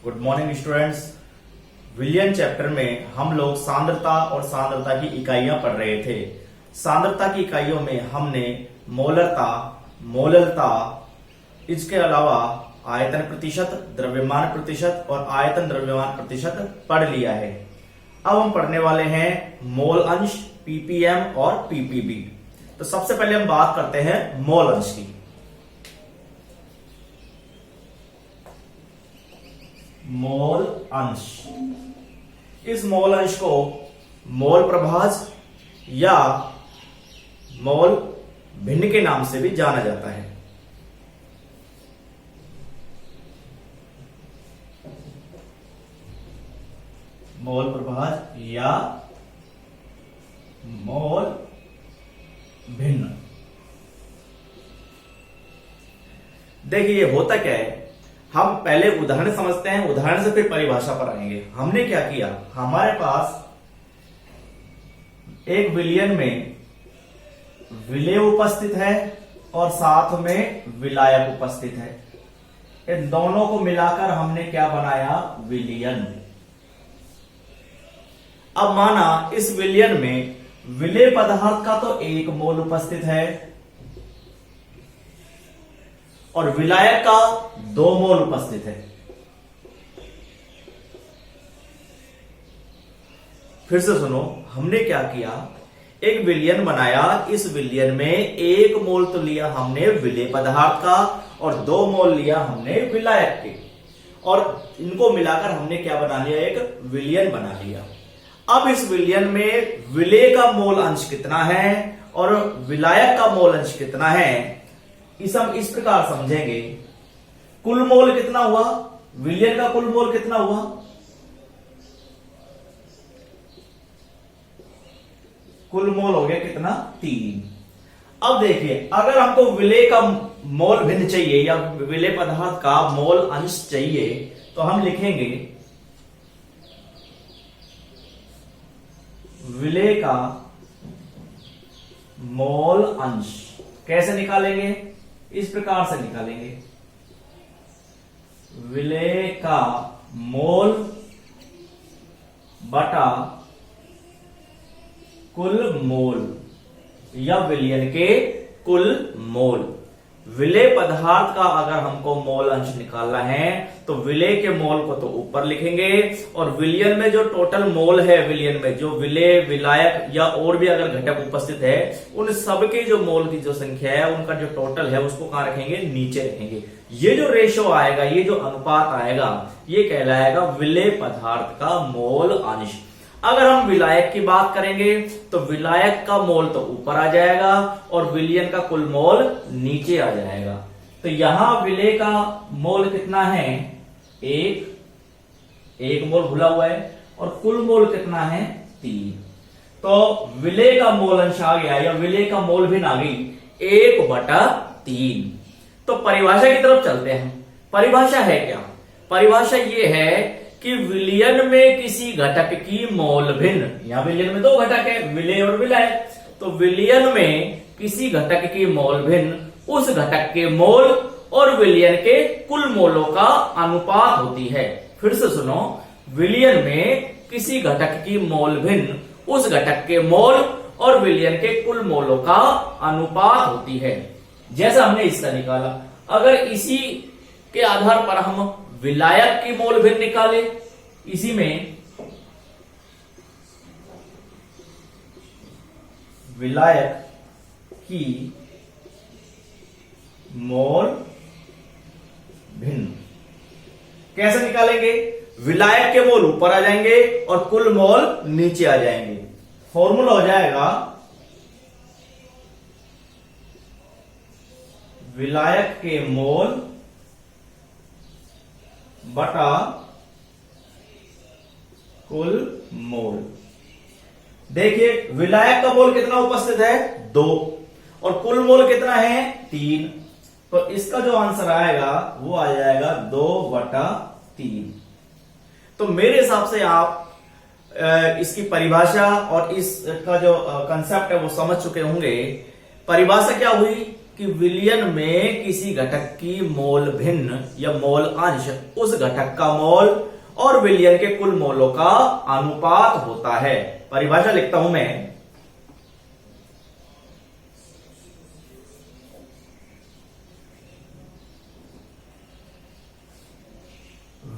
Good morning students. विलियन chapter में हम लोग सांद्रता और सांद्रता की इकाइयां पढ़ रहे थे। सांद्रता की इकाइयों में हमने मोलरता, मोललता, इसके अलावा आयतन प्रतिशत, द्रव्यमान प्रतिशत और आयतन द्रव्यमान प्रतिशत पढ़ लिया है। अब हम पढ़ने वाले हैं मोल अंश, पीपीएम और पीपीबी। तो सबसे पहले हम बात करते हैं मोल अंश की। मोल अंश, इस मोल अंश को मोल प्रभाज या मोल भिन्न के नाम से भी जाना जाता है। मोल प्रभाज या मोल भिन्न। देखिए होता क्या है, हम पहले उदाहरण समझते हैं, उदाहरण से फिर परिभाषा पर आएंगे। हमने क्या किया, हमारे पास एक विलयन में विलेय उपस्थित है और साथ में विलायक उपस्थित है। इन दोनों को मिलाकर हमने क्या बनाया, विलयन। अब माना इस विलयन में विलेय पदार्थ का तो 1 मोल उपस्थित है और विलायक का 2 मोल उपस्थित है। फिर से सुनो, हमने क्या किया, एक विलयन बनाया। इस विलयन में 1 मोल तो लिया हमने विलेय पदार्थ का और 2 मोल लिया हमने विलायक के, और इनको मिलाकर हमने क्या बना लिया, एक विलयन बना लिया। अब इस विलयन में विलेय का मोल अंश कितना है और विलायक का मोल अंश कितना है, इस हम इस प्रकार समझेंगे। कुल मोल कितना हुआ, विलयन का कुल मोल कितना हुआ, कुल मोल हो गया कितना, 3। अब देखिए, अगर हमको विलेय का मोल भिन्न चाहिए या विलेय पदार्थ का मोल अंश चाहिए तो हम लिखेंगे विलेय का मोल अंश। कैसे निकालेंगे, इस प्रकार से निकालेंगे, विलेय का मोल बटा कुल मोल या विलयन के कुल मोल। विलेय पदार्थ का अगर हमको मोल अंश निकालना है तो विलेय के मोल को तो ऊपर लिखेंगे और विलयन में जो टोटल मोल है, विलयन में जो विलेय, विलायक या और भी अगर घटक उपस्थित है, उन सबके जो मोल की जो संख्या है, उनका जो टोटल है, उसको कहां रखेंगे, नीचे रखेंगे। ये जो रेशो आएगा, ये जो अनुपात आएगा, ये कहलाएगा विलेय पदार्थ का मोल अंश। अगर हम विलायक की बात करेंगे तो विलायक का मोल तो ऊपर आ जाएगा और विलयन का कुल मोल नीचे आ जाएगा। तो यहां विलेय का मोल कितना है, 1 मोल भुला हुआ है, और कुल मोल कितना है, 3। तो विलेय का मोल अंश आ गया या विलेय का मोल भिन्न आ गई 1/3। तो परिभाषा की तरफ चलते हैं। परिभाषा है क्या, परिभाषा ये है कि विलयन में किसी घटक की मोल भिन्न, यहां विलयन में 2 घटक है, विलेय और विलायक, तो विलयन में किसी घटक की मोल भिन्न उस घटक के मोल और विलयन के कुल मोलों का अनुपात होती है। फिर से सुनो, विलयन में किसी घटक की मोल भिन्न उस घटक के मोल और विलयन के कुल मोलों का अनुपात होती है। जैसा हमने इसका निकाला, अगर इसी के आधार पर हम विलायक की मोल भिन्न निकाले, इसी में विलायक की मोल भिन्न कैसे निकालेंगे, विलायक के मोल ऊपर आ जाएंगे और कुल मोल नीचे आ जाएंगे। फॉर्मूला हो जाएगा विलायक के मोल बटा कुल मोल। देखिए, विलायक का मोल कितना उपस्थित है, 2, और कुल मोल कितना है, 3। तो इसका जो आंसर आएगा वो आ जाएगा 2/3। तो मेरे हिसाब से आप इसकी परिभाषा और इसका जो कंसेप्ट है वो समझ चुके होंगे। परिभाषा क्या हुई, कि विलयन में किसी घटक की मोल भिन्न या मोल अंश उस घटक का मोल और विलयन के कुल मोलों का अनुपात होता है। परिभाषा लिखता हूं मैं।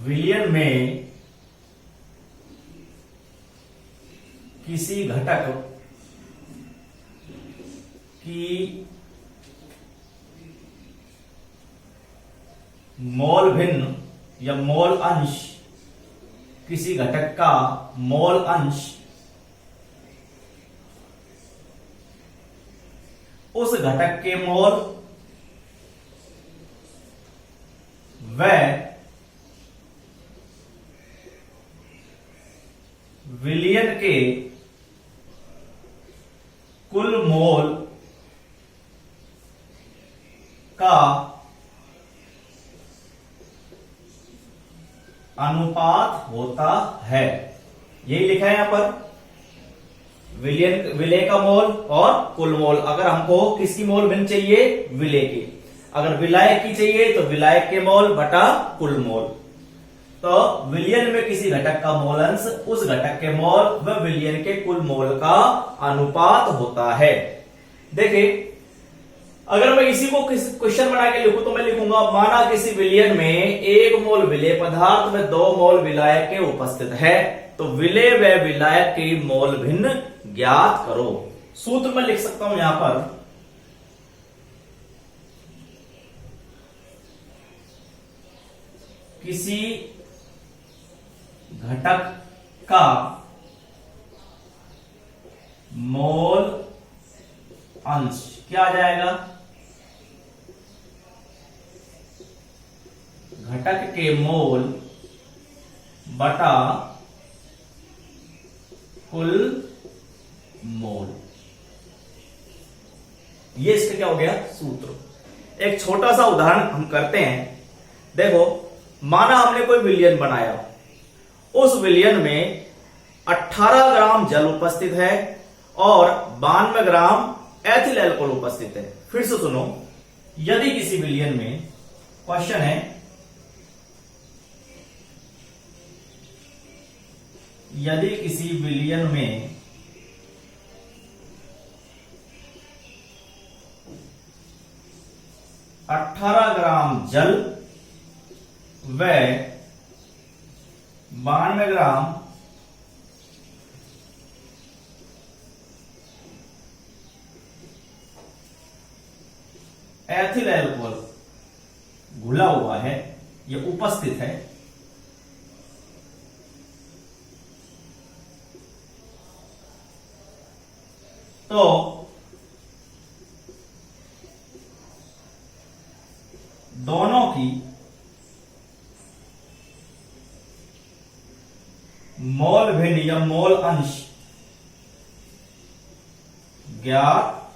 विलयन में किसी घटक की मोल भिन्न या मोल अंश, किसी घटक का मोल अंश उस घटक के मोल व विलयन के कुल मोल का अनुपात होता है। यही लिखा है यहां पर, विलय का मोल और कुल मोल। अगर हमको किसकी मोल भिन्न चाहिए, विलय की। अगर विलायक की चाहिए तो विलायक के मोल बटा कुल मोल। तो विलयन में किसी घटक का मोल अंश उस घटक के मोल व विलयन के कुल मोल का अनुपात होता है। देखिए, अगर मैं इसी को क्वेश्चन बना के लिखूं तो मैं लिखूंगा, माना किसी विलयन में 1 मोल विलेय पदार्थ में 2 मोल विलायक के उपस्थित है, तो विलेय व विलायक की मोल भिन्न ज्ञात करो। सूत्र में लिख सकता हूं यहां पर, किसी घटक का मोल अंश क्या आ जाएगा, घटक के मोल बटा कुल मोल। ये इसका क्या हो गया, सूत्र। एक छोटा सा उदाहरण हम करते हैं। देखो, माना हमने कोई विलयन बनाया, उस विलयन में 18 ग्राम जल उपस्थित है और 92 ग्राम एथिल अल्कोहल उपस्थित है। फिर से सुनो, यदि किसी विलयन में, क्वेश्चन है, यदि किसी विलयन में 18 ग्राम जल व 92 ग्राम एथिल अल्कोहल घुला हुआ है, यह उपस्थित है, तो दोनों की मोल भिन्न या मोल अंश ज्ञात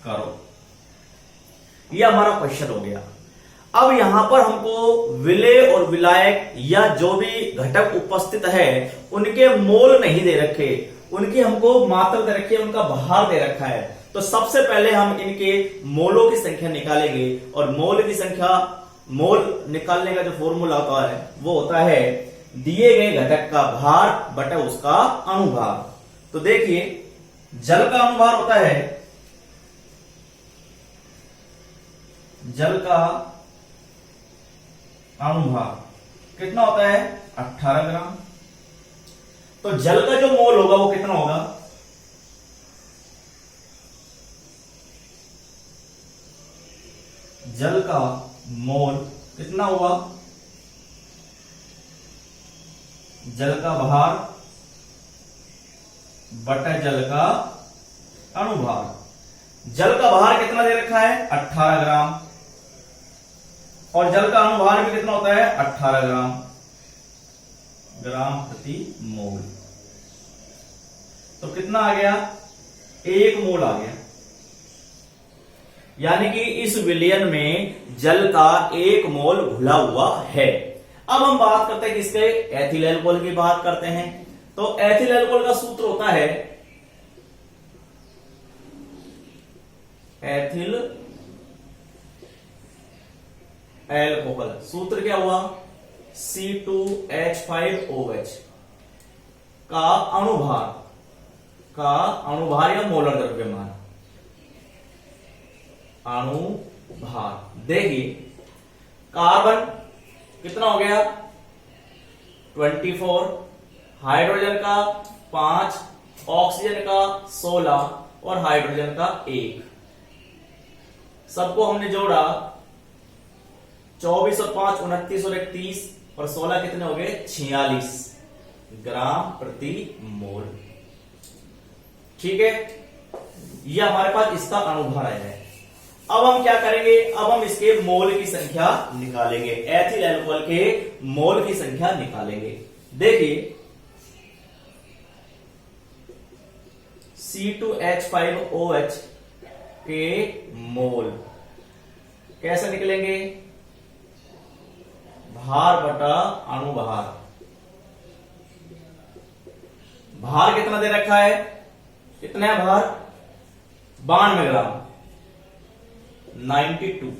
करो। यह हमारा क्वेश्चन हो गया। अब यहां पर हमको विलेय और विलायक या जो भी घटक उपस्थित है उनके मोल नहीं दे रखे, उनकी हमको मात्रा दे रखी है, उनका भार दे रखा है। तो सबसे पहले हम इनके मोलों की संख्या निकालेंगे, और मोल की संख्या, मोल निकालने का जो फॉर्मूला होता है वो होता है दिए गए घटक का भार बटा उसका अणुभार। तो देखिए, जल का अणुभार होता है, जल का अणुभार कितना होता है, 18 ग्राम। तो जल का जो मोल होगा वो कितना होगा, जल का मोल कितना हुआ, जल का भार बटा जल का अणुभार। जल का भार कितना दे रखा है, 18 ग्राम, और जल का अणुभार भी कितना होता है, 18 ग्राम, ग्राम प्रति मोल। तो कितना आ गया, 1 मोल आ गया। यानी कि इस विलयन में जल का 1 मोल घुला हुआ है। अब हम बात करते हैं किसके, एथिल अल्कोहल की बात करते हैं। तो एथिल अल्कोहल का सूत्र होता है, एथिल एल्कोहल। सूत्र क्या हुआ, C2H5OH का अणुभार या मोलर द्रव्यमान, अणुभार। देखिए कार्बन कितना हो गया 24, हाइड्रोजन का 5, ऑक्सीजन का 16 और हाइड्रोजन का 1। सबको हमने जोड़ा 24 और 5 29 और 31 और 16 कितने हो गए 46 ग्राम प्रति मोल। ठीक है, ये हमारे पास इसका अणुभार आया है। अब हम क्या करेंगे, अब हम इसके मोल की संख्या निकालेंगे, एथिल अल्कोहल के मोल की संख्या निकालेंगे। देखिए C2H5OH के मोल कैसे निकलेंगे, भार बटा अणुभार। भार कितना दे रखा है, कितना है भार 92 ग्राम 92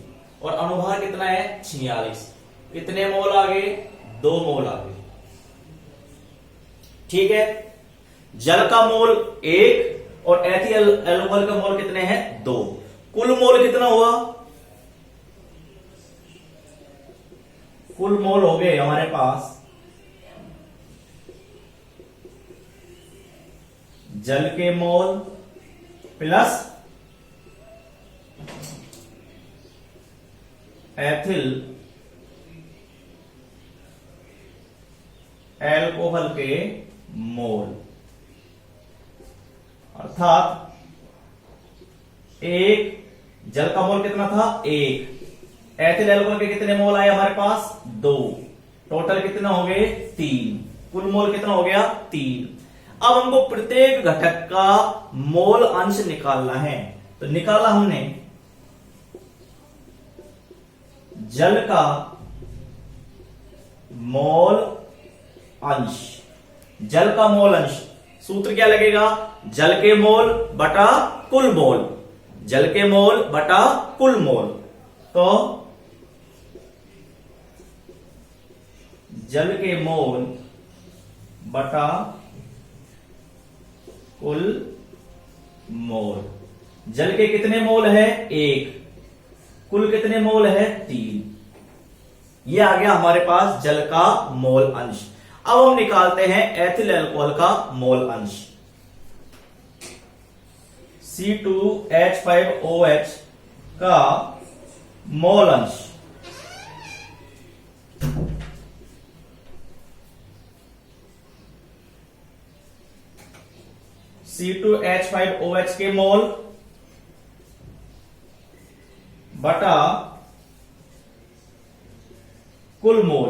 और अणुभार कितना है 46। कितने मोल आ गए 2 मोल आ गए। ठीक है, जल का मोल 1 और एथिल अल्कोहल का मोल कितने हैं 2। कुल मोल कितना हुआ, कुल मोल हो गए हमारे पास जल के मोल प्लस एथिल अल्कोहल के मोल, अर्थात एक जल का मोल कितना था 1, एथिल अल्कोहल के कितने मोल आए हमारे पास 2, टोटल कितना हो गए 3, कुल मोल कितना हो गया 3। अब हमको प्रत्येक घटक का मोल अंश निकालना है, तो निकाला हमने जल का मोल अंश, जल का मोल अंश सूत्र क्या लगेगा, जल के मोल बटा कुल मोल, जल के मोल बटा कुल मोल। तो जल के मोल बटा कुल मोल, जल के कितने मोल है 1, कुल कितने मोल है 3। ये आ गया हमारे पास जल का मोल अंश। अब हम निकालते हैं एथिल अल्कोहल का मोल अंश। C2H5OH का मोल अंश C2H5OH के मोल बटा कुल मोल।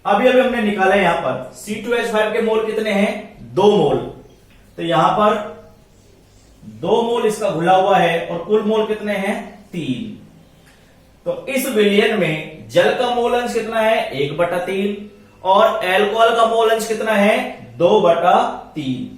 अभी हमने निकाला है यहां पर C2H5 के मोल कितने हैं 2 मोल, तो यहां पर 2 मोल इसका घुला हुआ है और कुल मोल कितने हैं 3। तो इस विलयन में जल का मोल अंश कितना है 1/3 और अल्कोहल का मोल अंश कितना है 2/3।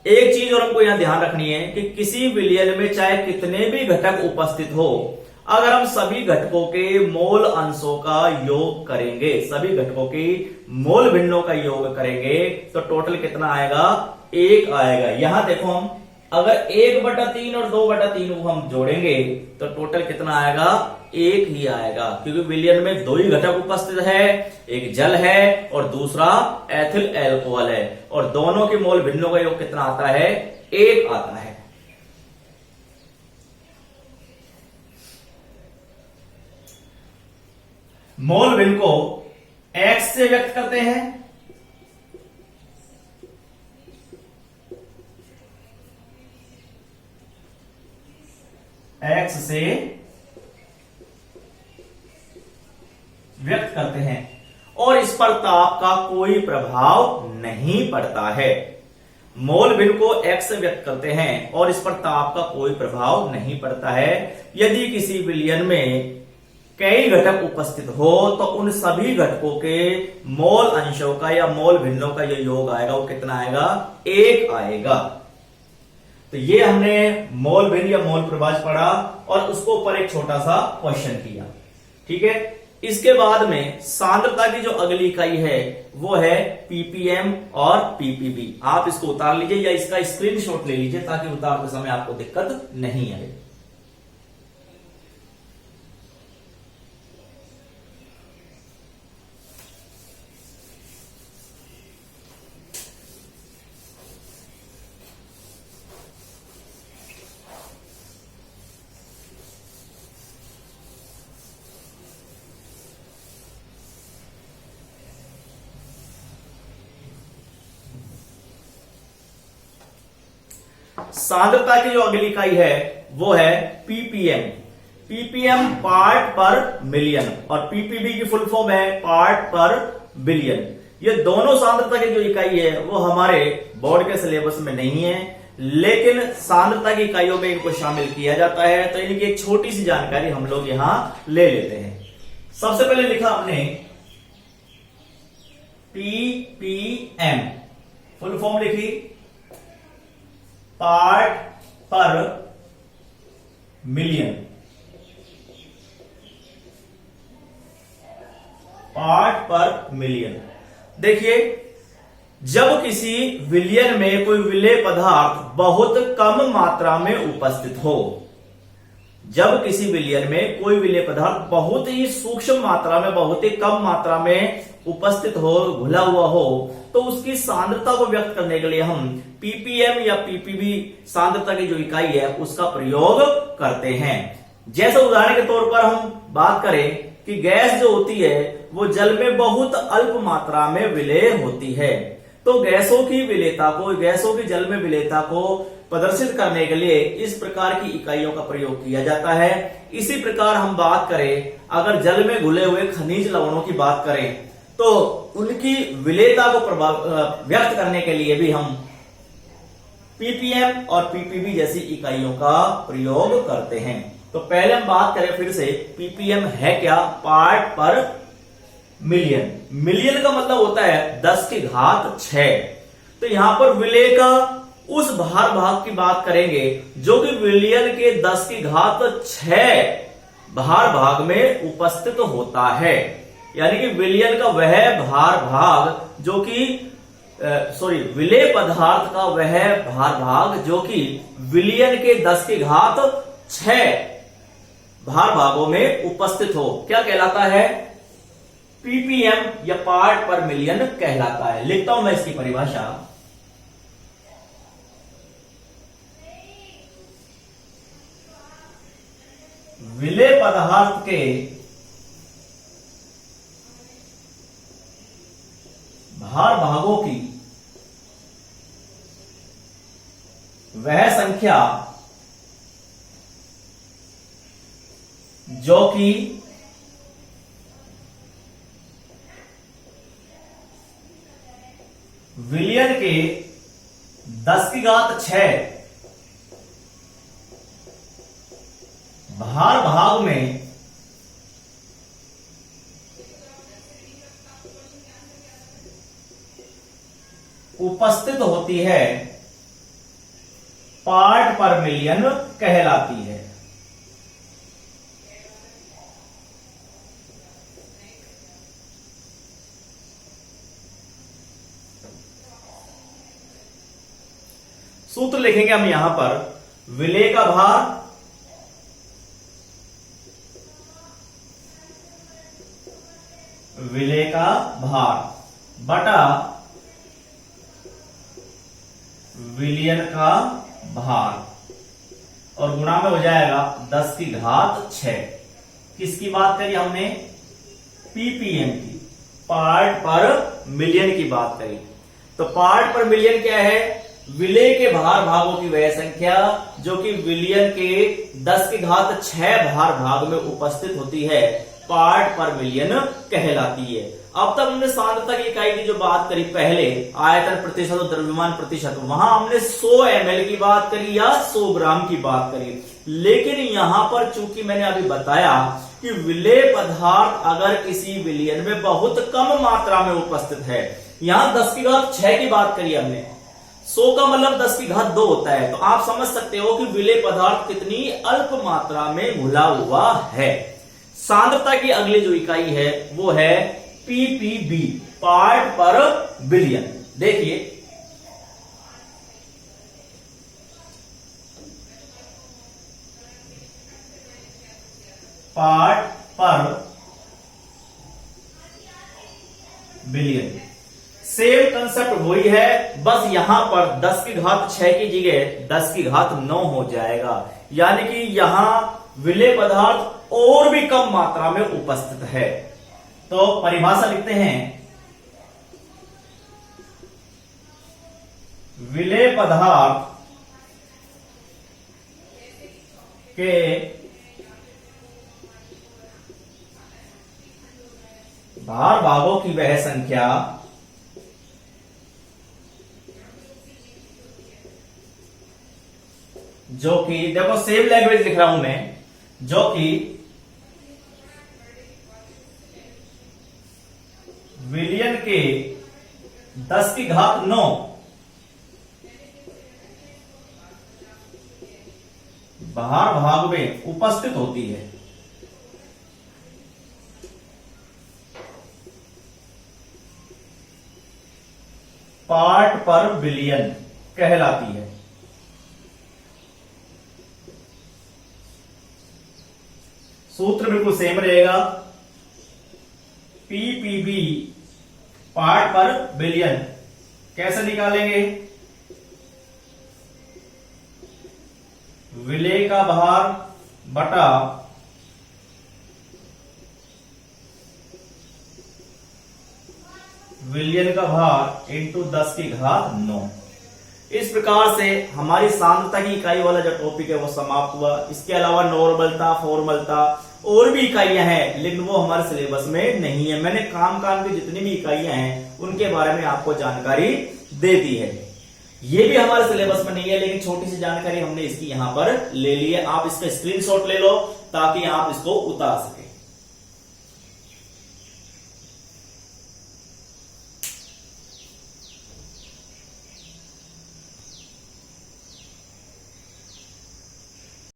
एक चीज और हमको यहां ध्यान रखनी है कि किसी विलयन में चाहे कितने भी घटक उपस्थित हो, अगर हम सभी घटकों के मोल अंशों का योग करेंगे, सभी घटकों की मोल भिन्नों का योग करेंगे तो टोटल कितना आएगा 1 आएगा। यहां देखो हम अगर 1/3 और 2/3 को हम जोड़ेंगे तो टोटल कितना आएगा 1 ही आएगा, क्योंकि विलयन में 2 ही घटक उपस्थित है, एक जल है और दूसरा एथिल अल्कोहल है, और दोनों के मोल भिन्नों का योग कितना आता है 1 आता है। मोल भिन्न को x से व्यक्त करते हैं, x से व्यक्त करते हैं और इस पर ताप का कोई प्रभाव नहीं पड़ता है। मोल भिन्न को x से व्यक्त करते हैं और इस पर ताप का कोई प्रभाव नहीं पड़ता है। यदि किसी विलयन में कई घटक उपस्थित हो तो उन सभी घटकों के मोल अंशों का या मोल भिन्नों का जो योग आएगा वो कितना आएगा 1 आएगा। तो ये हमने मोल भिन्न या मोल प्रभाव पढ़ा और उसको ऊपर एक छोटा सा क्वेश्चन किया। ठीक है। इसके बाद में सांद्रता की जो अगली इकाई है वो है ppm और ppb। आप इसको उतार लीजिए या इसका स्क्रीनशॉट ले लीजिए ताकि उतारते समय आपको दिक्कत नहीं आए। सांद्रता की जो अगली इकाई है वो है ppm। ppm पार्ट पर मिलियन और ppb की फुल फॉर्म है पार्ट पर बिलियन। ये दोनों सांद्रता की जो इकाई है वो हमारे बोर्ड के सिलेबस में नहीं है, लेकिन सांद्रता की इकाइयों में इनको शामिल किया जाता है। तो इनकी एक छोटी सी जानकारी हम लोग यहां ले लेते हैं। सबसे पहले लिखा हमने ppm, फुल फॉर्म लिखी पार्ट पर मिलियन। पार्ट पर मिलियन। देखिए, जब किसी विलयन में कोई विलेय पदार्थ बहुत कम मात्रा में उपस्थित हो, जब किसी विलयन में कोई विलेय पदार्थ बहुत ही सूक्ष्म मात्रा में, बहुत ही कम मात्रा में उपस्थित हो, घुला हुआ हो, तो उसकी सांद्रता को व्यक्त करने के लिए हम ppm या ppb सांद्रता की जो इकाई है उसका प्रयोग करते हैं। जैसे उदाहरण के तौर पर हम बात करें कि गैस जो होती है वो जल में बहुत अल्प मात्रा में विलेय होती है, तो गैसों की विलेयता को, गैसों की जल में विलेयता को प्रदर्शित करने के लिए इस प्रकार की इकाइयों का प्रयोग किया जाता है। इसी प्रकार हम बात करें, अगर जल में घुले हुए खनिज लवणों की बात करें तो उनकी विलेयता को व्यक्त करने के लिए भी हम ppm और ppb जैसी इकाइयों का प्रयोग करते हैं। तो पहले हम बात करें फिर से, ppm है क्या? पार्ट पर मिलियन। मिलियन का मतलब होता है 10 की घात 6। तो यहां पर विलेय का उस भार भाग की बात करेंगे जो कि विलयन के 10 की घात 6 भार भाग में उपस्थित होता है। यानी कि विलयन का वह भार भाग जो कि विलेय पदार्थ का वह भार भाग जो कि विलयन के 10 की घात 6 भार भागों में उपस्थित हो, क्या कहलाता है? ppm या पार्ट पर मिलियन कहलाता है। लिखता हूं मैं इसकी परिभाषा। विलेय पदार्थ के भार भागों की वह संख्या जो कि विलयन के 10 की घात 6 भार भाग में उपस्थित होती है, पार्ट पर मिलियन कहलाती है। सूत्र लिखेंगे हम यहां पर, विलेय का भार बटा विलयन का भार और गुणा में हो जाएगा 10 की घात 6। किसकी बात करी हमने? ppm की, पार्ट पर मिलियन की बात करी। तो पार्ट पर मिलियन क्या है? विलेय के भार भागों की वह संख्या जो कि विलयन के 10 की घात 6 भार भाग में उपस्थित होती है, पार्ट पर मिलियन कहलाती है। अब तक हमने सांद्रता की इकाई की जो बात करी, पहले आयतन प्रतिशत और द्रव्यमान प्रतिशत, वहां हमने 100 ml की बात करी या 100 ग्राम की बात करी। लेकिन यहां पर चूंकि मैंने अभी बताया कि विलेय पदार्थ अगर किसी विलयन में बहुत कम मात्रा में उपस्थित है, यहां 10 की घात 6 की बात करी हमने, 100 का मतलब 10 की घात 2 होता है। तो आप समझ सकते हो कि विलेय पदार्थ कितनी अल्प मात्रा में घुला हुआ है। सांद्रता की अगली जो इकाई है वो है पीपीबी, पार्ट पर बिलियन। देखिए पार्ट पर बिलियन, सेम कंसेप्ट वही है, बस यहां पर 10 की घात 6 की जगह 10 की घात 9 हो जाएगा, यानी कि यहां विलेय पदार्थ और भी कम मात्रा में उपस्थित है। तो परिभाषा लिखते हैं, विलेय पदार्थ के भार भागों की वह संख्या जो कि, देखो सेम लैंग्वेज लिख रहा हूं मैं, जो कि विलियन के 10 की घात 9 भार भाग में उपस्थित होती है। पार्ट पर बिलियन कहलाती है। सूत्र बिल्कुल सेम रहेगा, पीपीबी पार्ट पर बिलियन। कैसे निकालेंगे? विलेय का भार बटा विलियन का भार इंटू 10 की घात 9। इस प्रकार से हमारी सांद्रता की इकाई वाला जो टॉपिक है वो समाप्त हुआ। इसके अलावा नॉर्मलता, फॉर्मलता और भी इकाइयां हैं, लेकिन वो हमारे सिलेबस में नहीं है। मैंने काम की जितनी भी इकाइयां हैं उनके बारे में आपको जानकारी दे दी है। ये भी हमारे सिलेबस में नहीं है, लेकिन छोटी सी जानकारी हमने इसकी यहां पर ले ली है। आप इसका स्क्रीनशॉट ले लो ताकि आप इसको उतार सके।